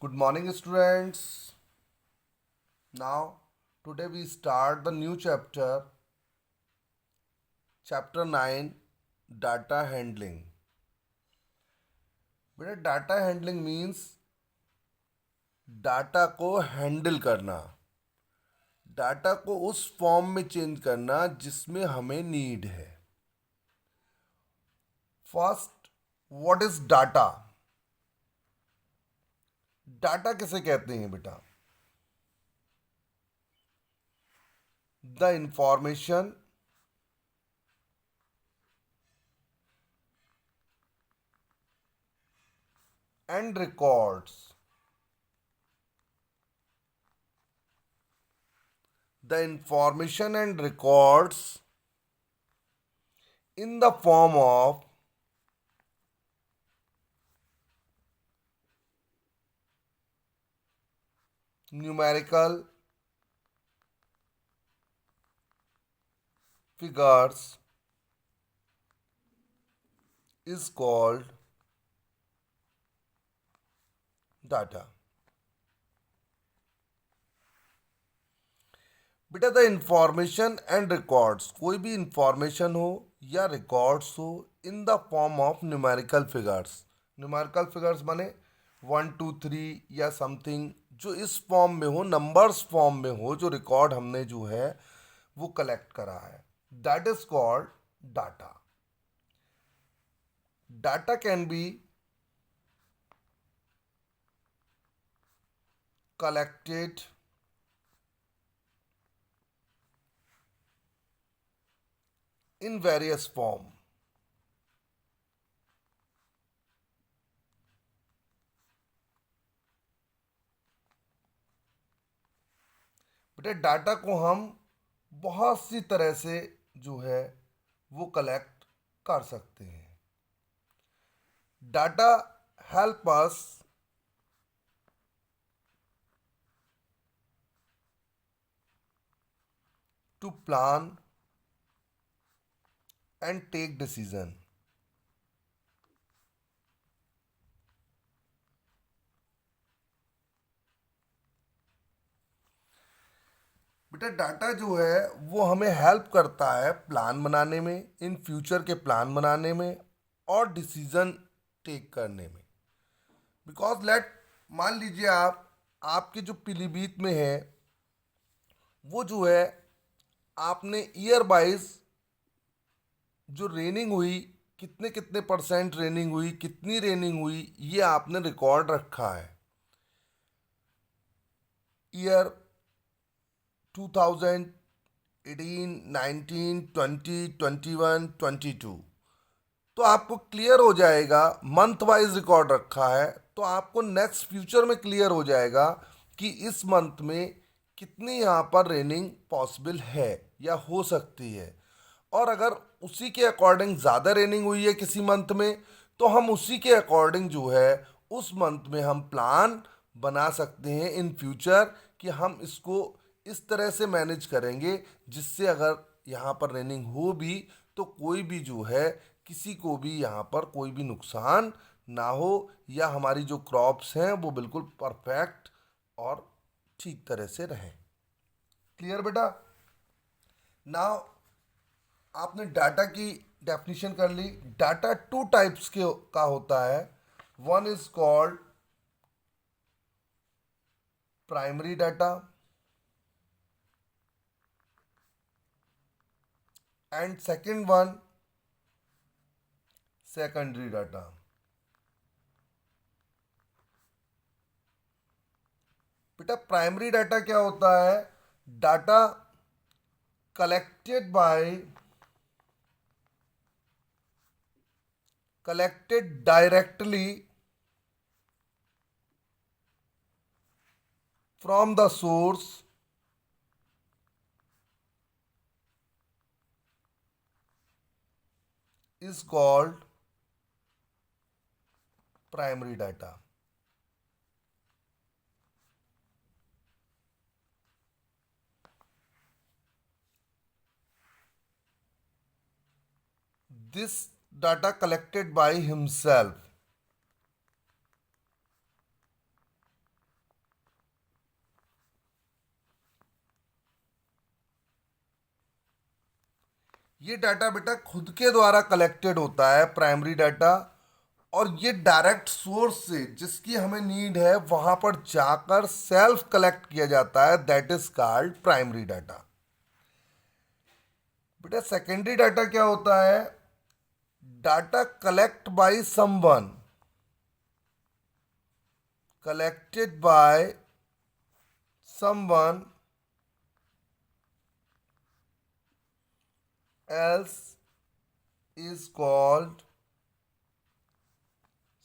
Good morning, students. Now, today we start the new chapter 9, data handling. बेटा data handling means data को handle करना, data को उस form में change करना जिसमें हमें नीड है। First, what is data? Data किसे कहते हैं बेटा? The information and records, the information and records in the form of numerical figures is called data. बेटा द इंफॉर्मेशन एंड रिकॉर्ड्स, कोई भी इंफॉर्मेशन हो या रिकॉर्ड्स हो in the form of numerical figures. Numerical figures माने 1 2 3 या something, जो इस फॉर्म में हो, नंबर्स फॉर्म में हो, जो रिकॉर्ड हमने जो है वो कलेक्ट करा है, that is called data. Data can be collected in various form. बेटा डाटा को हम बहुत सी तरह से जो है वो कलेक्ट कर सकते हैं। Data help us to plan and take decision. बेटा डाटा जो है वो हमें हेल्प करता है प्लान बनाने में, इन फ्यूचर के प्लान बनाने में और डिसीजन टेक करने में। बिकॉज लेट मान लीजिए आप, आपके जो पीलीभीत में है वो जो है आपने ईयर वाइज जो रेनिंग हुई, कितने कितने परसेंट रेनिंग हुई, कितनी रेनिंग हुई, ये आपने रिकॉर्ड रखा है। ईयर 2018, 19, 20, 21, 22, तो आपको क्लियर हो जाएगा, मंथ वाइज रिकॉर्ड रखा है तो आपको नेक्स्ट फ्यूचर में क्लियर हो जाएगा कि इस मंथ में कितनी यहाँ पर रेनिंग पॉसिबल है या हो सकती है। और अगर उसी के अकॉर्डिंग ज़्यादा रेनिंग हुई है किसी मंथ में, तो हम उसी के अकॉर्डिंग जो है उस मंथ में हम प्लान बना सकते हैं इन फ्यूचर कि हम इसको इस तरह से मैनेज करेंगे जिससे अगर यहाँ पर रेनिंग हो भी तो कोई भी जो है, किसी को भी यहाँ पर कोई भी नुकसान ना हो, या हमारी जो क्रॉप्स हैं वो बिल्कुल परफेक्ट और ठीक तरह से रहें। क्लियर बेटा? नाउ आपने डाटा की डेफिनेशन कर ली। डाटा टू टाइप्स के का होता है। One is called primary data and second one secondary data. बेटा प्राइमरी डाटा क्या होता है? Data collected by collected directly from the source is called primary data. This data collected by himself ये data बेटा खुद के द्वारा कलेक्टेड होता है, प्राइमरी डाटा, और ये डायरेक्ट सोर्स से जिसकी हमें नीड है वहां पर जाकर सेल्फ कलेक्ट किया जाता है, that is called primary data. बेटा सेकेंडरी डाटा क्या होता है? Data collect by someone, collected by someone else is called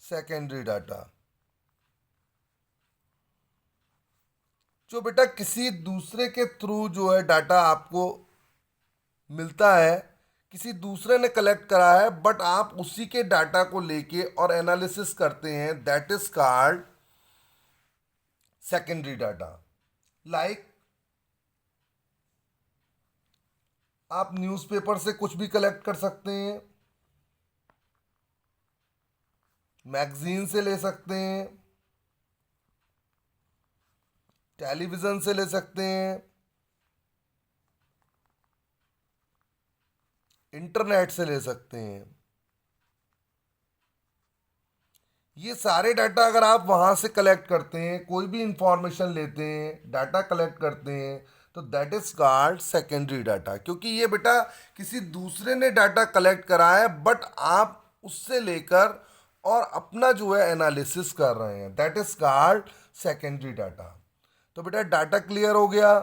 secondary data। जो बेटा किसी दूसरे के थ्रू जो है डाटा आपको मिलता है, किसी दूसरे ने कलेक्ट करा है, बट आप उसी के डाटा को लेके और एनालिसिस करते हैं, that is called secondary data. Like आप न्यूज़पेपर से कुछ भी कलेक्ट कर सकते हैं, मैगजीन से ले सकते हैं, टेलीविजन से ले सकते हैं, इंटरनेट से ले सकते हैं। ये सारे डाटा अगर आप वहां से कलेक्ट करते हैं, कोई भी इंफॉर्मेशन लेते हैं, डाटा कलेक्ट करते हैं, तो that is called secondary data. क्योंकि ये बेटा किसी दूसरे ने डाटा कलेक्ट करा है, बट आप उससे लेकर और अपना जो है एनालिसिस कर रहे हैं, that is called secondary data. तो बेटा डाटा क्लियर हो गया।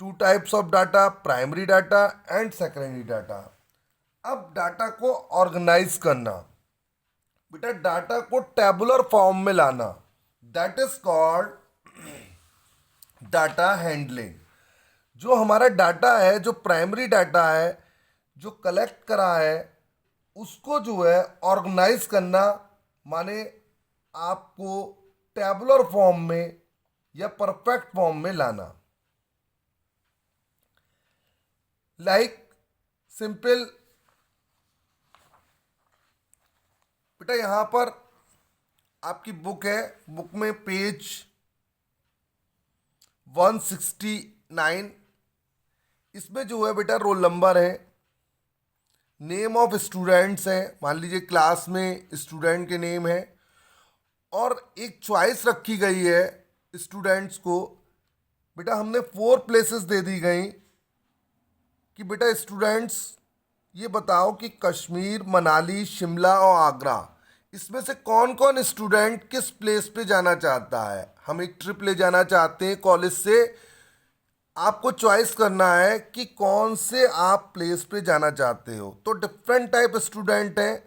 Two types of data, primary data and secondary data. अब डाटा को ऑर्गेनाइज करना, बेटा डाटा को टेबुलर फॉर्म में लाना, that is called data handling. जो हमारा डाटा है, जो प्राइमरी डाटा है, जो कलेक्ट करा है, उसको जो है ऑर्गेनाइज करना, माने आपको टेबुलर फॉर्म में या परफेक्ट फॉर्म में लाना। लाइक सिंपल, बेटा यहां पर आपकी बुक है, बुक में पेज 169, इसमें जो है बेटा रोल नंबर है, नेम ऑफ स्टूडेंट्स हैं, मान लीजिए क्लास में स्टूडेंट के नेम है, और एक चॉइस रखी गई है स्टूडेंट्स को। बेटा हमने 4 प्लेसेस दे दी गई कि बेटा स्टूडेंट्स ये बताओ कि कश्मीर, मनाली, शिमला और आगरा, इसमें से कौन कौन स्टूडेंट किस प्लेस पे जाना चाहता है। हम एक ट्रिप ले जाना चाहते हैं कॉलेज से, आपको चॉइस करना है कि कौन से आप प्लेस पे जाना चाहते हो। तो डिफरेंट टाइप स्टूडेंट हैं,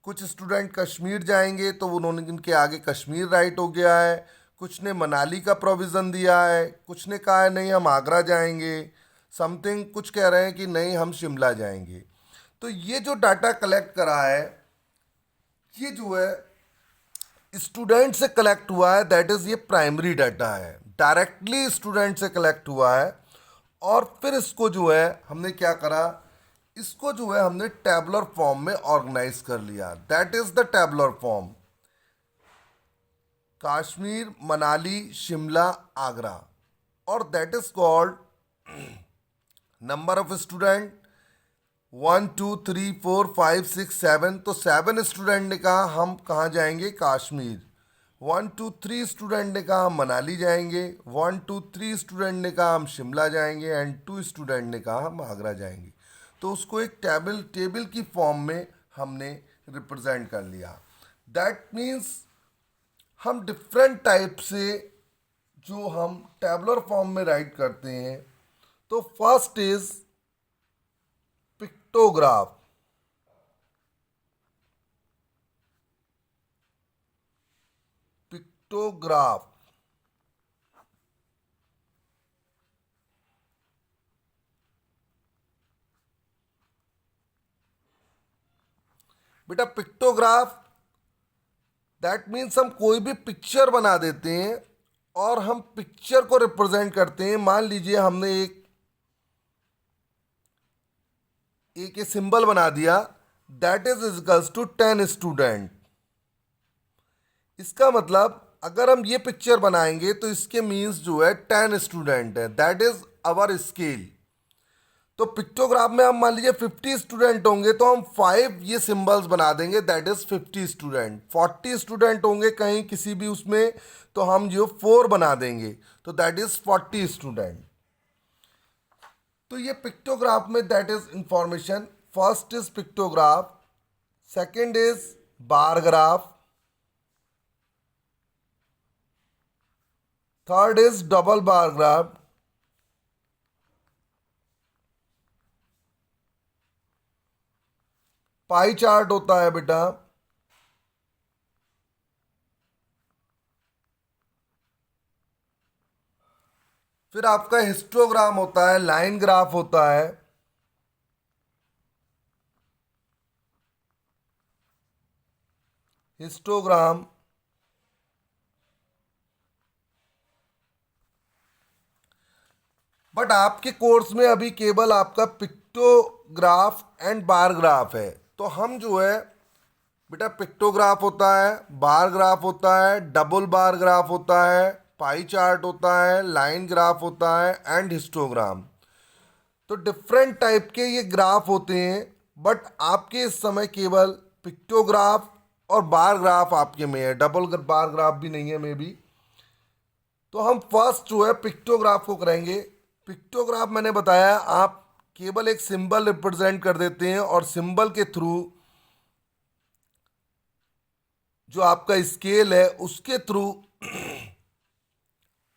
कुछ स्टूडेंट कश्मीर जाएंगे तो उन्होंने इनके आगे कश्मीर राइट हो गया है, कुछ ने मनाली का प्रोविज़न दिया है, कुछ ने कहा है नहीं हम आगरा जाएंगे समथिंग, कुछ कह रहे हैं कि नहीं हम शिमला जाएंगे। तो ये जो डाटा कलेक्ट करा है, ये जो है स्टूडेंट से कलेक्ट हुआ है, दैट इज ये प्राइमरी डाटा है, डायरेक्टली स्टूडेंट से कलेक्ट हुआ है। और फिर इसको जो है हमने क्या करा, इसको जो है हमने टेबुलर फॉर्म में ऑर्गेनाइज कर लिया, that is the tabular form. Kashmir, Manali, Shimla, Agra, और that is called number of student 1 2 3 4 5 6 7। तो 7 स्टूडेंट ने कहा हम कहाँ जाएंगे, कश्मीर। 1 2 3 स्टूडेंट ने कहा हम मनाली जाएंगे, 1 2 3 स्टूडेंट ने कहा हम शिमला जाएंगे, एंड 2 स्टूडेंट ने कहा हम आगरा जाएंगे। तो उसको एक टेबल की फॉर्म में हमने रिप्रेजेंट कर लिया। दैट मीन्स हम डिफरेंट टाइप से जो हम टेबुलर फॉर्म में राइट करते हैं। तो फर्स्ट इज पिक्टोग्राफ। पिक्टोग्राफ बेटा पिक्टोग्राफ दैट मीन्स हम कोई भी पिक्चर बना देते हैं और हम पिक्चर को रिप्रेजेंट करते हैं। मान लीजिए हमने एक सिंबल बना दिया, that is equals to 10 student. इसका मतलब अगर हम ये पिक्चर बनाएंगे तो इसके मीन्स जो है 10 स्टूडेंट है, दैट इज आवर स्केल। तो पिक्टोग्राफ में हम मान लीजिए 50 स्टूडेंट होंगे तो हम 5 ये सिंबल्स बना देंगे, दैट इज 50 स्टूडेंट। 40 स्टूडेंट होंगे कहीं किसी भी उसमें तो हम जो 4 बना देंगे, तो दैट इज 40 स्टूडेंट। तो ये पिक्टोग्राफ में that is information. First is pictograph, second is bar graph, third is double bar graph, pie chart होता है बेटा, फिर आपका हिस्टोग्राम होता है, लाइन ग्राफ होता है, हिस्टोग्राम, बट आपके कोर्स में अभी केवल आपका पिक्टोग्राफ एंड बार ग्राफ है। तो हम जो है बेटा पिक्टोग्राफ होता है, बार ग्राफ होता है, डबल बार ग्राफ होता है, पाई चार्ट होता है, लाइन ग्राफ होता है एंड हिस्टोग्राम। तो डिफरेंट टाइप के ये ग्राफ होते हैं, बट आपके इस समय केवल पिक्टोग्राफ और बार ग्राफ आपके में है, डबल बार ग्राफ भी नहीं है मे बी। तो हम फर्स्ट जो है पिक्टोग्राफ को करेंगे। पिक्टोग्राफ मैंने बताया आप केवल एक सिंबल रिप्रेजेंट कर देते हैं और सिंबल के थ्रू जो आपका स्केल है उसके थ्रू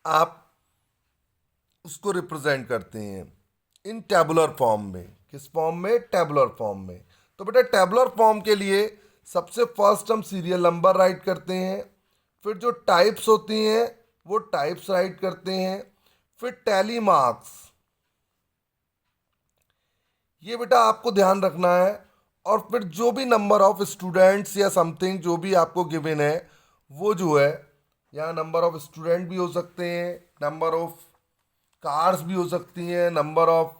आप उसको रिप्रेजेंट करते हैं इन टेबुलर फॉर्म में। किस फॉर्म में? टेबुलर फॉर्म में। तो बेटा टेबुलर फॉर्म के लिए सबसे फर्स्ट हम सीरियल नंबर राइट करते हैं, फिर जो टाइप्स होती हैं वो टाइप्स राइट करते हैं, फिर टैली मार्क्स, ये बेटा आपको ध्यान रखना है, और फिर जो भी नंबर ऑफ स्टूडेंट्स या समथिंग जो भी आपको गिवन है वो जो है, यहाँ नंबर ऑफ स्टूडेंट भी हो सकते हैं, नंबर ऑफ कार्स भी हो सकती हैं, नंबर ऑफ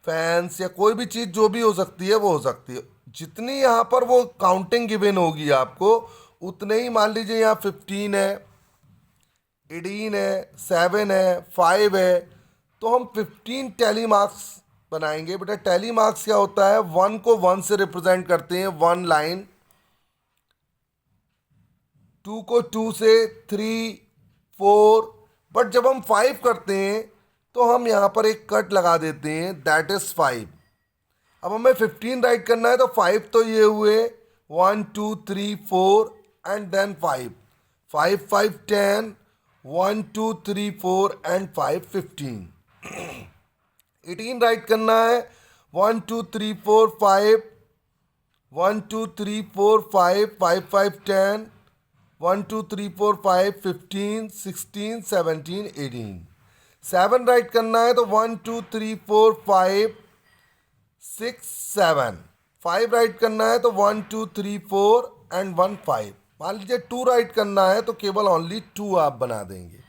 फैंस या कोई भी चीज़ जो भी हो सकती है वो हो सकती है। जितनी यहाँ पर वो काउंटिंग गिवन होगी आपको उतने ही, मान लीजिए यहाँ 15 है, 18 है, 7 है, 5 है, तो हम 15 टैली मार्क्स बनाएंगे। बेटा टैली मार्क्स क्या होता है? 1 को 1 से रिप्रेजेंट करते हैं, 1 लाइन, 2 को 2 से, 3, 4, बट जब हम 5 करते हैं तो हम यहाँ पर एक कट लगा देते हैं, दैट इज 5। अब हमें 15 राइट करना है तो 5 तो ये हुए, 1 2 3 4 एंड देन 5, 5 5 10, 1 2 3 4 एंड 5 15। 18 राइट करना है, 1 2 3 4 5, 1 2 3 4 5, 5 5 10, 1 2 3 4 5 15 16 17 18। 7 राइट करना है तो 1 2 3 4 5 6 7। 5 राइट करना है तो 1 2 3 4 एंड 1 5। मान लीजिए 2 राइट करना है तो केवल ओनली 2 आप बना देंगे,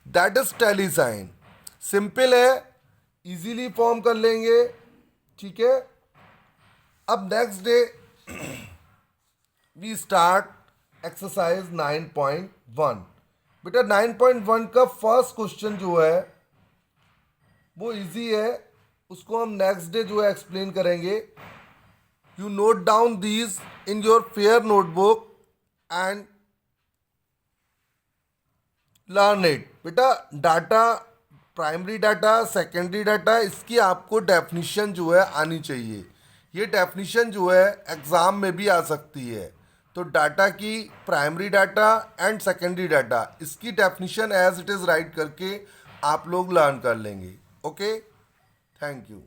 that is tally sign. Simple है, इजीली फॉर्म कर लेंगे, ठीक है। अब next day we start exercise 9.1। बेटा 9.1 का फर्स्ट क्वेश्चन जो है वो इजी है, उसको हम नेक्स्ट डे जो है एक्सप्लेन करेंगे। You note down these in your fair notebook and learn it. बेटा data, primary data, secondary data, इसकी आपको डेफिनेशन जो है आनी चाहिए। ये डेफिनेशन जो है एग्ज़ाम में भी आ सकती है। तो डाटा की primary data and secondary data, इसकी definition as it is write करके आप लोग लर्न कर लेंगे। Okay, thank you.